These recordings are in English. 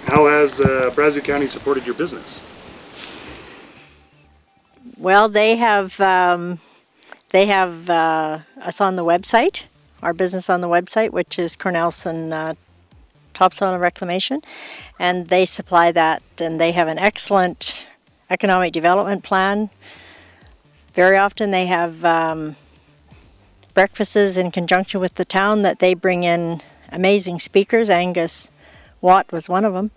How has Brazeau County supported your business? Well, they have us on the website, our business on the website, which is Cornelison Topsoil and Reclamation, and they supply that, and they have an excellent economic development plan. Very often they have breakfasts in conjunction with the town that they bring in amazing speakers. Angus Watt was one of them,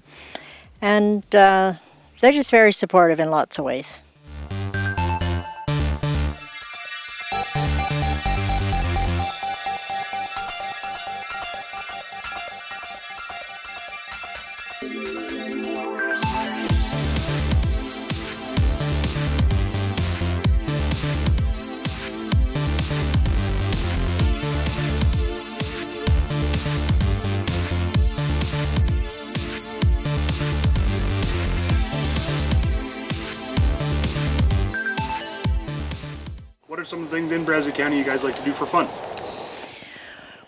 and they're just very supportive in lots of ways. What are some of the things in Brazeau County you guys like to do for fun?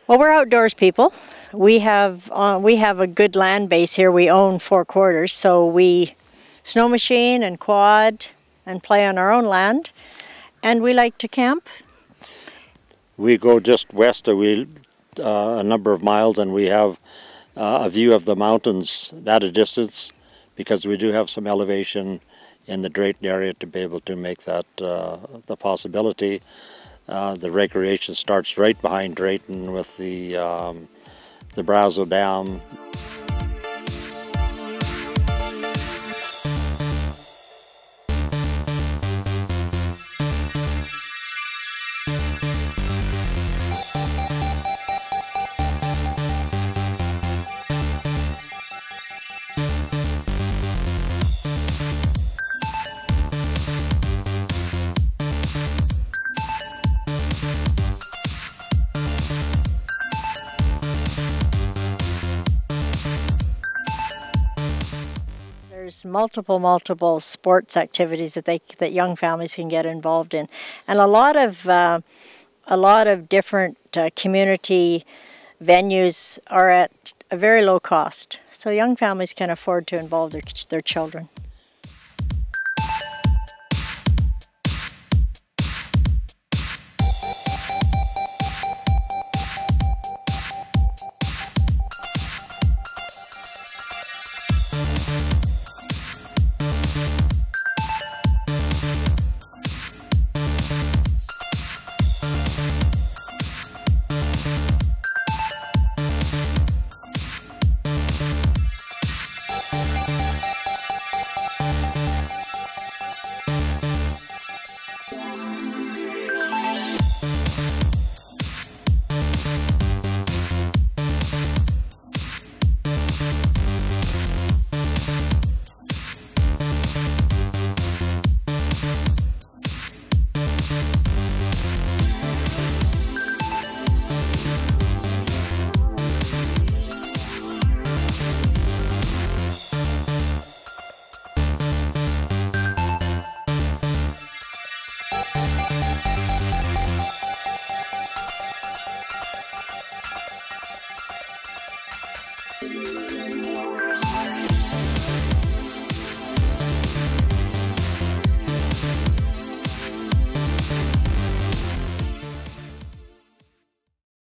Well, we're outdoors people. We have a good land base here. We own 4 quarters, so we snow machine and quad and play on our own land, and we like to camp. We go just west of a number of miles, and we have a view of the mountains at a distance, because we do have some elevation in the Drayton area to be able to make that the possibility. The recreation starts right behind Drayton with the Brazeau Dam. There's multiple sports activities that young families can get involved in, and a lot of different community venues are at a very low cost, so young families can afford to involve their children.